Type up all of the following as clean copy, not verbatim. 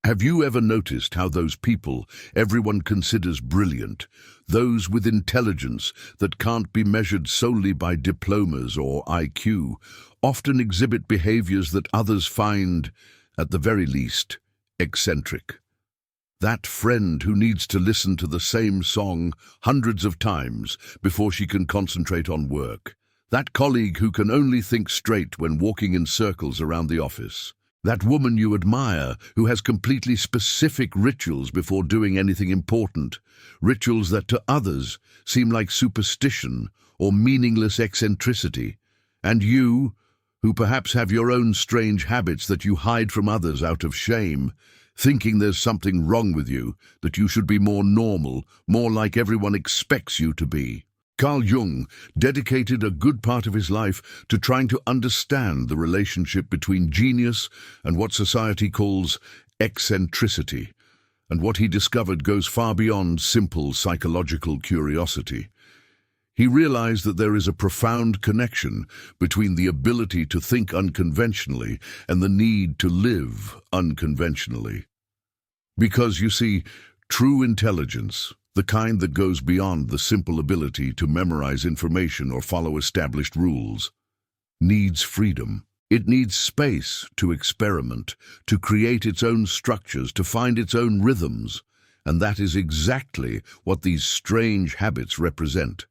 Have you ever noticed how those people everyone considers brilliant, those with intelligence that can't be measured solely by diplomas or IQ, often exhibit behaviors that others find, at the very least, eccentric? That friend who needs to listen to the same song hundreds of times before she can concentrate on work. That colleague who can only think straight when walking in circles around the office. That woman you admire who has completely specific rituals before doing anything important, rituals that to others seem like superstition or meaningless eccentricity. And you, who perhaps have your own strange habits that you hide from others out of shame, thinking there's something wrong with you, that you should be more normal, more like everyone expects you to be. Carl Jung dedicated a good part of his life to trying to understand the relationship between genius and what society calls eccentricity, and what he discovered goes far beyond simple psychological curiosity. He realized that there is a profound connection between the ability to think unconventionally and the need to live unconventionally. Because, you see, true intelligence, the kind that goes beyond the simple ability to memorize information or follow established rules, needs freedom. It needs space to experiment, to create its own structures, to find its own rhythms. And that is exactly what these strange habits represent.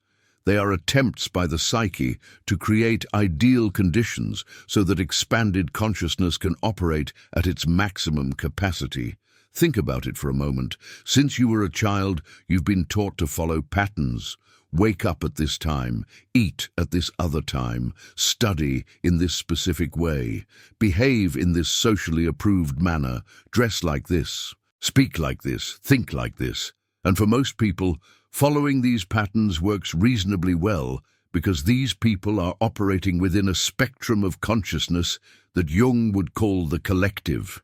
They are attempts by the psyche to create ideal conditions so that expanded consciousness can operate at its maximum capacity. Think about it for a moment. Since you were a child, you've been taught to follow patterns. Wake up at this time, eat at this other time, study in this specific way, behave in this socially approved manner, dress like this, speak like this, think like this. And for most people, following these patterns works reasonably well because these people are operating within a spectrum of consciousness that Jung would call the collective.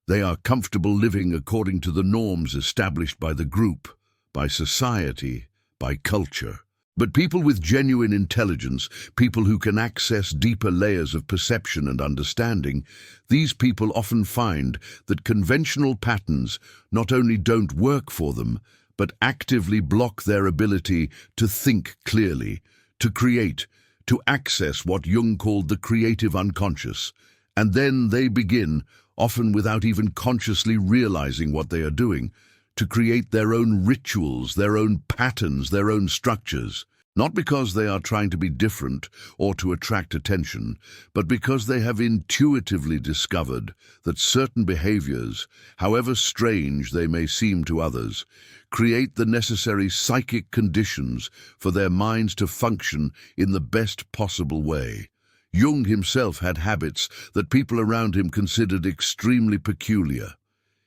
They are comfortable living according to the norms established by the group, by society, by culture. But people with genuine intelligence, people who can access deeper layers of perception and understanding, these people often find that conventional patterns not only don't work for them, but actively block their ability to think clearly, to create, to access what Jung called the creative unconscious. And then they begin, often without even consciously realizing what they are doing, to create their own rituals, their own patterns, their own structures. Not because they are trying to be different or to attract attention, but because they have intuitively discovered that certain behaviors, however strange they may seem to others, create the necessary psychic conditions for their minds to function in the best possible way. Jung himself had habits that people around him considered extremely peculiar.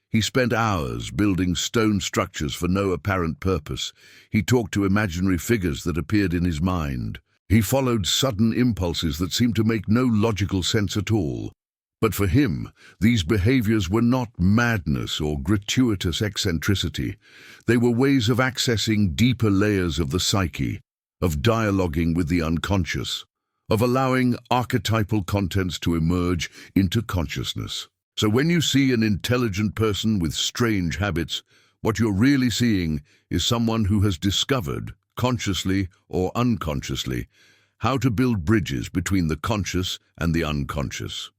He spent hours building stone structures for no apparent purpose. He talked to imaginary figures that appeared in his mind. He followed sudden impulses that seemed to make no logical sense at all. But for him, these behaviors were not madness or gratuitous eccentricity. They were ways of accessing deeper layers of the psyche, of dialoguing with the unconscious, of allowing archetypal contents to emerge into consciousness. So when you see an intelligent person with strange habits, what you're really seeing is someone who has discovered, consciously or unconsciously, how to build bridges between the conscious and the unconscious.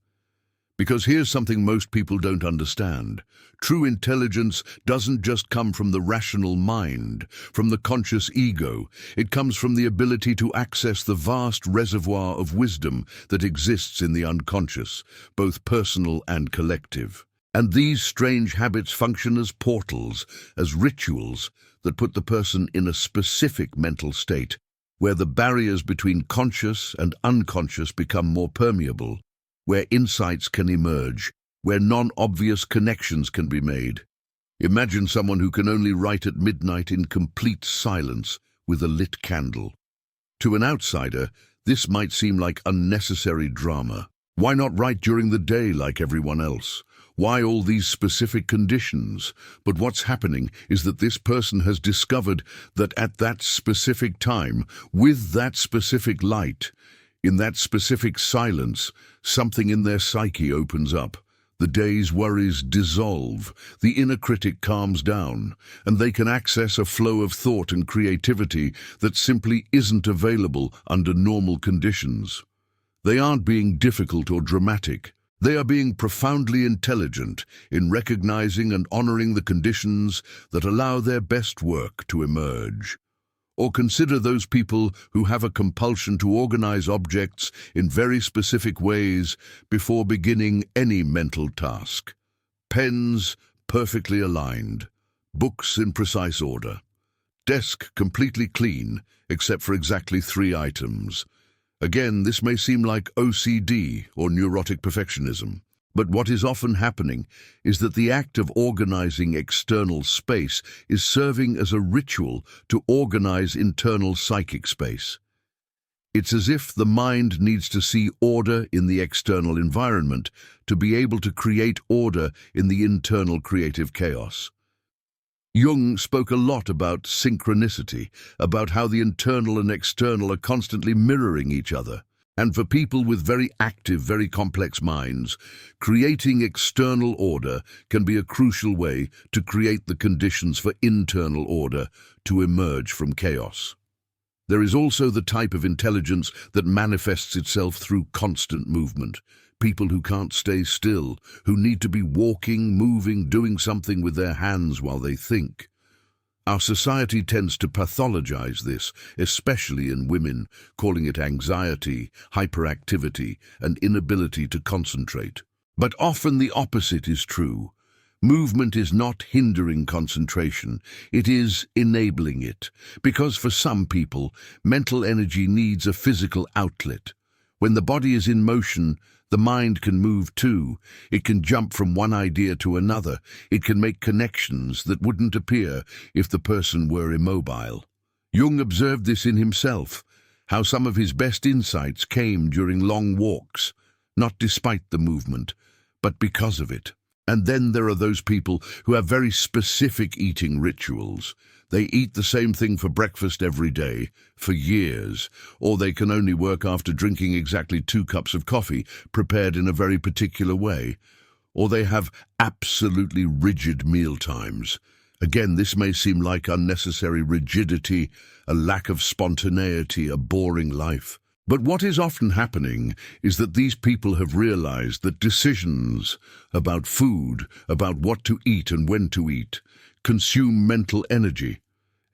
Because here's something most people don't understand. True intelligence doesn't just come from the rational mind, from the conscious ego. It comes from the ability to access the vast reservoir of wisdom that exists in the unconscious, both personal and collective. And these strange habits function as portals, as rituals that put the person in a specific mental state, where the barriers between conscious and unconscious become more permeable, where insights can emerge, where non-obvious connections can be made. Imagine someone who can only write at midnight in complete silence with a lit candle. To an outsider, this might seem like unnecessary drama. Why not write during the day like everyone else? Why all these specific conditions? But what's happening is that this person has discovered that at that specific time, with that specific light, in that specific silence, something in their psyche opens up. The day's worries dissolve, the inner critic calms down, and they can access a flow of thought and creativity that simply isn't available under normal conditions. They aren't being difficult or dramatic. They are being profoundly intelligent in recognizing and honoring the conditions that allow their best work to emerge. Or consider those people who have a compulsion to organize objects in very specific ways before beginning any mental task. Pens perfectly aligned, books in precise order, desk completely clean except for exactly 3 items. Again, this may seem like OCD or neurotic perfectionism. But what is often happening is that the act of organizing external space is serving as a ritual to organize internal psychic space. It's as if the mind needs to see order in the external environment to be able to create order in the internal creative chaos. Jung spoke a lot about synchronicity, about how the internal and external are constantly mirroring each other. And for people with very active, very complex minds, creating external order can be a crucial way to create the conditions for internal order to emerge from chaos. There is also the type of intelligence that manifests itself through constant movement. People who can't stay still, who need to be walking, moving, doing something with their hands while they think. Our society tends to pathologize this, especially in women, calling it anxiety, hyperactivity, and inability to concentrate. But often the opposite is true. Movement is not hindering concentration, it is enabling it. Because for some people, mental energy needs a physical outlet. When the body is in motion, the mind can move too. It can jump from one idea to another. It can make connections that wouldn't appear if the person were immobile. Jung observed this in himself, how some of his best insights came during long walks, not despite the movement, but because of it. And then there are those people who have very specific eating rituals. They eat the same thing for breakfast every day, for years, or they can only work after drinking exactly 2 cups of coffee, prepared in a very particular way, or they have absolutely rigid meal times. Again, this may seem like unnecessary rigidity, a lack of spontaneity, a boring life. But what is often happening is that these people have realized that decisions about food, about what to eat and when to eat, consume mental energy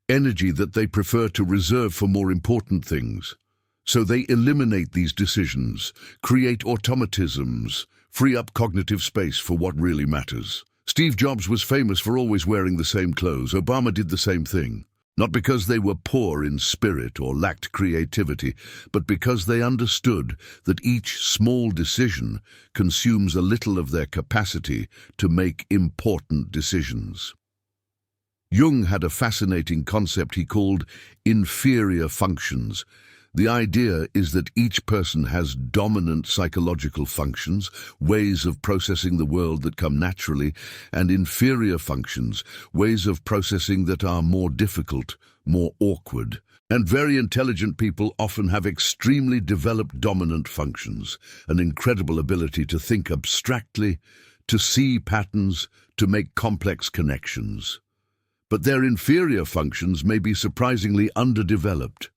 that they prefer to reserve for more important things. So they eliminate these decisions, create automatisms, free up cognitive space for what really matters. Steve Jobs was famous for always wearing the same clothes. Obama did the same thing. Not because they were poor in spirit or lacked creativity, but because they understood that each small decision consumes a little of their capacity to make important decisions. Jung had a fascinating concept he called inferior functions. The idea is that each person has dominant psychological functions, ways of processing the world that come naturally, and inferior functions, ways of processing that are more difficult, more awkward. And very intelligent people often have extremely developed dominant functions, an incredible ability to think abstractly, to see patterns, to make complex connections. But their inferior functions may be surprisingly underdeveloped.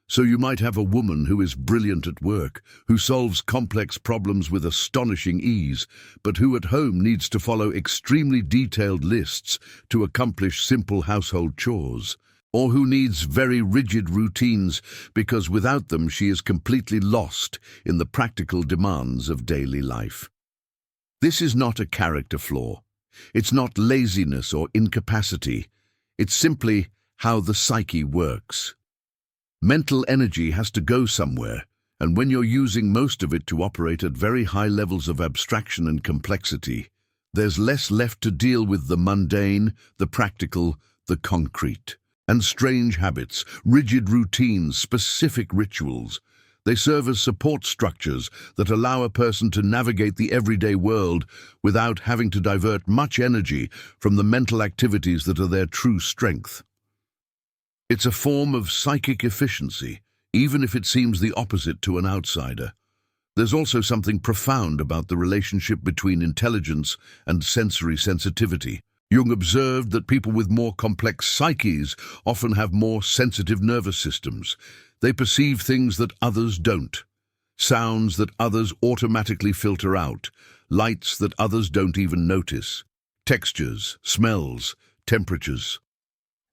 So you might have a woman who is brilliant at work, who solves complex problems with astonishing ease, but who at home needs to follow extremely detailed lists to accomplish simple household chores, or who needs very rigid routines because without them she is completely lost in the practical demands of daily life. This is not a character flaw. It's not laziness or incapacity. It's simply how the psyche works. Mental energy has to go somewhere, and when you're using most of it to operate at very high levels of abstraction and complexity, there's less left to deal with the mundane, the practical, the concrete. And strange habits, rigid routines, specific rituals. They serve as support structures that allow a person to navigate the everyday world without having to divert much energy from the mental activities that are their true strength. It's a form of psychic efficiency, even if it seems the opposite to an outsider. There's also something profound about the relationship between intelligence and sensory sensitivity. Jung observed that people with more complex psyches often have more sensitive nervous systems. They perceive things that others don't, sounds that others automatically filter out, lights that others don't even notice, textures, smells, temperatures.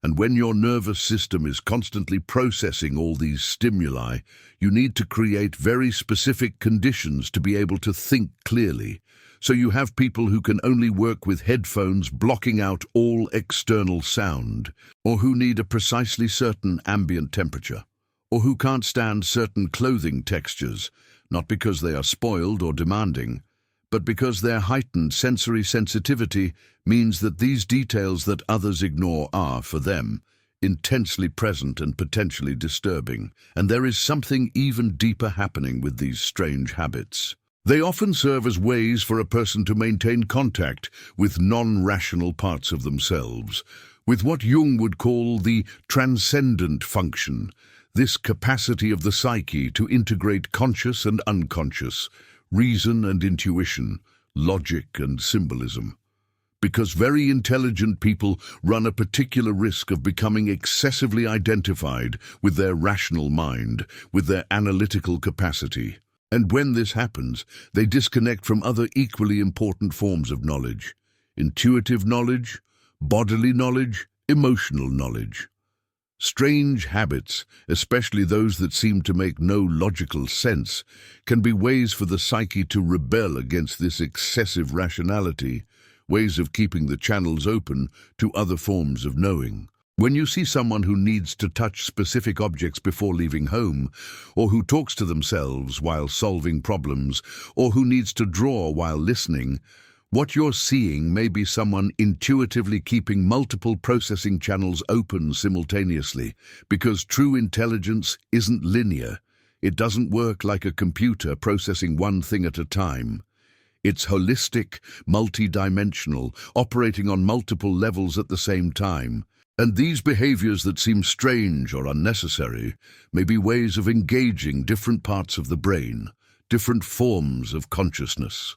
And when your nervous system is constantly processing all these stimuli, you need to create very specific conditions to be able to think clearly. So you have people who can only work with headphones blocking out all external sound, or who need a precisely certain ambient temperature, or who can't stand certain clothing textures, not because they are spoiled or demanding, but because their heightened sensory sensitivity means that these details that others ignore are, for them, intensely present and potentially disturbing. And there is something even deeper happening with these strange habits. They often serve as ways for a person to maintain contact with non-rational parts of themselves, with what Jung would call the transcendent function, this capacity of the psyche to integrate conscious and unconscious, reason and intuition, logic and symbolism. Because very intelligent people run a particular risk of becoming excessively identified with their rational mind, with their analytical capacity. And when this happens, they disconnect from other equally important forms of knowledge: intuitive knowledge, bodily knowledge, emotional knowledge. Strange habits, especially those that seem to make no logical sense, can be ways for the psyche to rebel against this excessive rationality, ways of keeping the channels open to other forms of knowing. When you see someone who needs to touch specific objects before leaving home, or who talks to themselves while solving problems, or who needs to draw while listening, what you're seeing may be someone intuitively keeping multiple processing channels open simultaneously, because true intelligence isn't linear. It doesn't work like a computer processing one thing at a time. It's holistic, multi-dimensional, operating on multiple levels at the same time. And these behaviors that seem strange or unnecessary may be ways of engaging different parts of the brain, different forms of consciousness,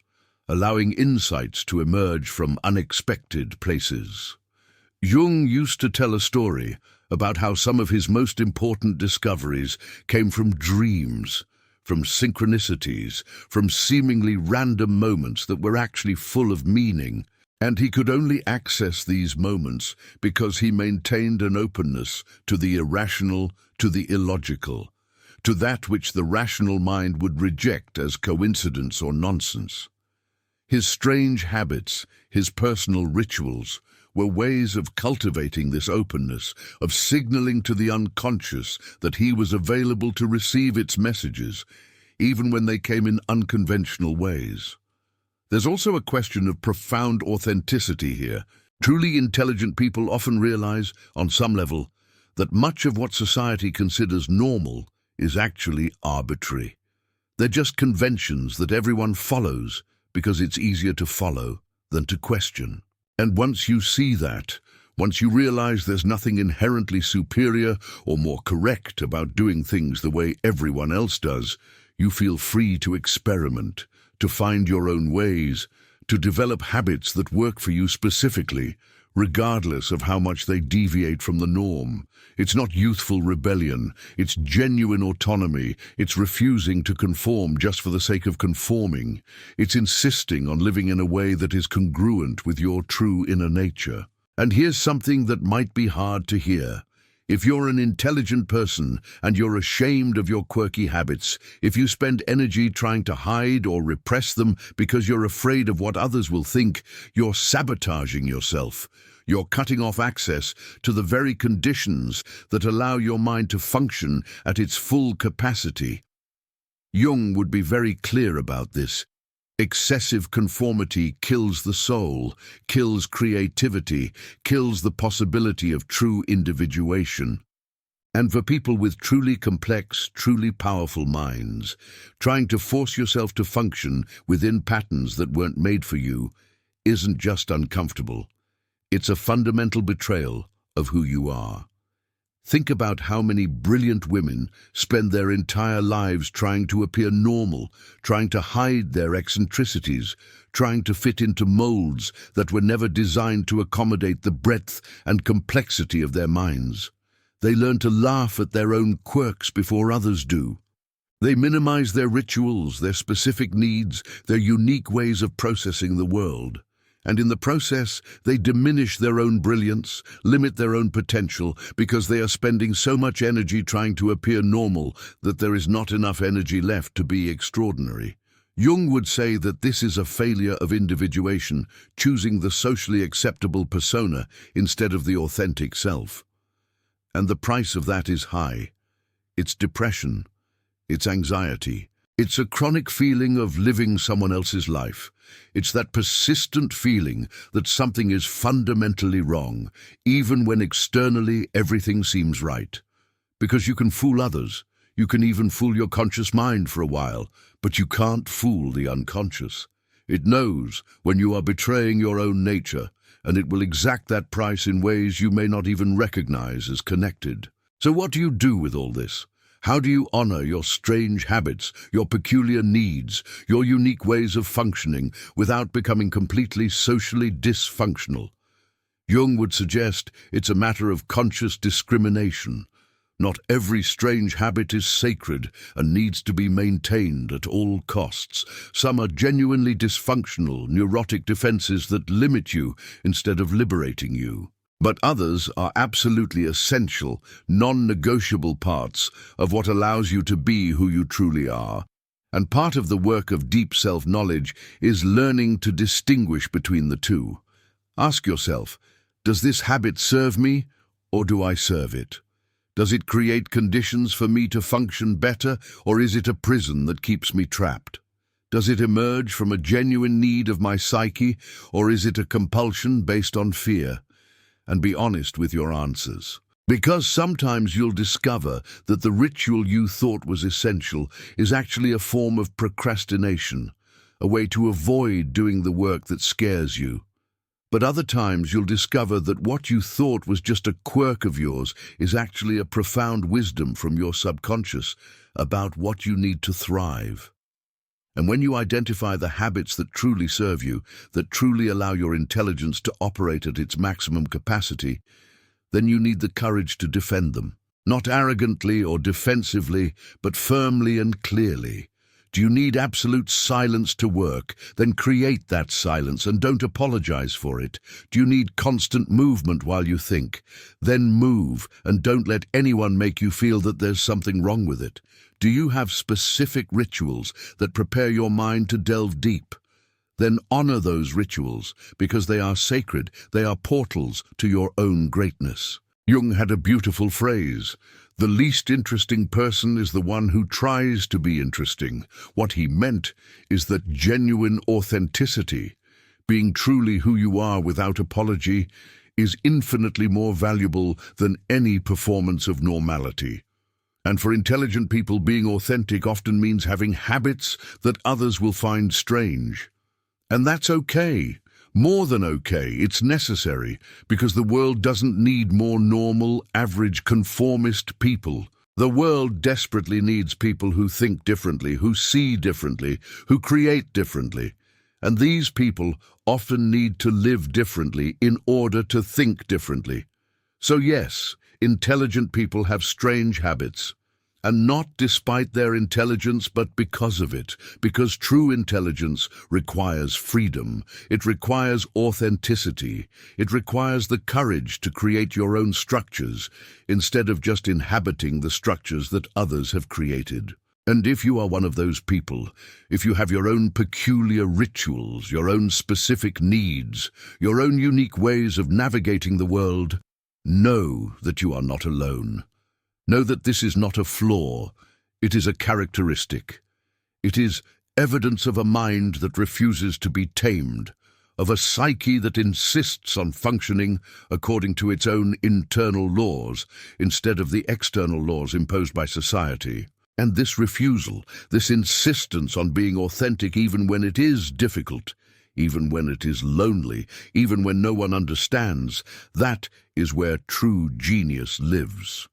allowing insights to emerge from unexpected places. Jung used to tell a story about how some of his most important discoveries came from dreams, from synchronicities, from seemingly random moments that were actually full of meaning. And he could only access these moments because he maintained an openness to the irrational, to the illogical, to that which the rational mind would reject as coincidence or nonsense. His strange habits, his personal rituals, were ways of cultivating this openness, of signaling to the unconscious that he was available to receive its messages, even when they came in unconventional ways. There's also a question of profound authenticity here. Truly intelligent people often realize, on some level, that much of what society considers normal is actually arbitrary. They're just conventions that everyone follows because it's easier to follow than to question. And once you see that, once you realize there's nothing inherently superior or more correct about doing things the way everyone else does, you feel free to experiment, to find your own ways, to develop habits that work for you specifically, regardless of how much they deviate from the norm. It's not youthful rebellion, it's genuine autonomy, it's refusing to conform just for the sake of conforming. It's insisting on living in a way that is congruent with your true inner nature. And here's something that might be hard to hear. If you're an intelligent person and you're ashamed of your quirky habits, if you spend energy trying to hide or repress them because you're afraid of what others will think, you're sabotaging yourself. You're cutting off access to the very conditions that allow your mind to function at its full capacity. Jung would be very clear about this. Excessive conformity kills the soul, kills creativity, kills the possibility of true individuation. And for people with truly complex, truly powerful minds, trying to force yourself to function within patterns that weren't made for you isn't just uncomfortable. It's a fundamental betrayal of who you are. Think about how many brilliant women spend their entire lives trying to appear normal, trying to hide their eccentricities, trying to fit into molds that were never designed to accommodate the breadth and complexity of their minds. They learn to laugh at their own quirks before others do. They minimize their rituals, their specific needs, their unique ways of processing the world. And in the process, they diminish their own brilliance, limit their own potential, because they are spending so much energy trying to appear normal that there is not enough energy left to be extraordinary. Jung would say that this is a failure of individuation, choosing the socially acceptable persona instead of the authentic self. And the price of that is high. It's depression. It's anxiety. It's a chronic feeling of living someone else's life. It's that persistent feeling that something is fundamentally wrong, even when externally everything seems right. Because you can fool others, you can even fool your conscious mind for a while, but you can't fool the unconscious. It knows when you are betraying your own nature, and it will exact that price in ways you may not even recognize as connected. So what do you do with all this? How do you honor your strange habits, your peculiar needs, your unique ways of functioning without becoming completely socially dysfunctional? Jung would suggest it's a matter of conscious discrimination. Not every strange habit is sacred and needs to be maintained at all costs. Some are genuinely dysfunctional, neurotic defenses that limit you instead of liberating you. But others are absolutely essential, non-negotiable parts of what allows you to be who you truly are. And part of the work of deep self-knowledge is learning to distinguish between the two. Ask yourself, does this habit serve me, or do I serve it? Does it create conditions for me to function better, or is it a prison that keeps me trapped? Does it emerge from a genuine need of my psyche, or is it a compulsion based on fear? And be honest with your answers. Because sometimes you'll discover that the ritual you thought was essential is actually a form of procrastination, a way to avoid doing the work that scares you. But other times you'll discover that what you thought was just a quirk of yours is actually a profound wisdom from your subconscious about what you need to thrive. And when you identify the habits that truly serve you, that truly allow your intelligence to operate at its maximum capacity, then you need the courage to defend them. Not arrogantly or defensively, but firmly and clearly. Do you need absolute silence to work? Then create that silence and don't apologize for it. Do you need constant movement while you think? Then move and don't let anyone make you feel that there's something wrong with it. Do you have specific rituals that prepare your mind to delve deep? Then honor those rituals because they are sacred, they are portals to your own greatness. Jung had a beautiful phrase, "The least interesting person is the one who tries to be interesting." What he meant is that genuine authenticity, being truly who you are without apology, is infinitely more valuable than any performance of normality. And for intelligent people, being authentic often means having habits that others will find strange. And that's okay. More than okay. It's necessary, because the world doesn't need more normal, average, conformist people. The world desperately needs people who think differently, who see differently, who create differently. And these people often need to live differently in order to think differently. So yes, intelligent people have strange habits. And not despite their intelligence, but because of it. Because true intelligence requires freedom. It requires authenticity. It requires the courage to create your own structures, instead of just inhabiting the structures that others have created. And if you are one of those people, if you have your own peculiar rituals, your own specific needs, your own unique ways of navigating the world, know that you are not alone. Know that this is not a flaw, it is a characteristic. It is evidence of a mind that refuses to be tamed, of a psyche that insists on functioning according to its own internal laws, instead of the external laws imposed by society. And this refusal, this insistence on being authentic even when it is difficult, even when it is lonely, even when no one understands, that is where true genius lives.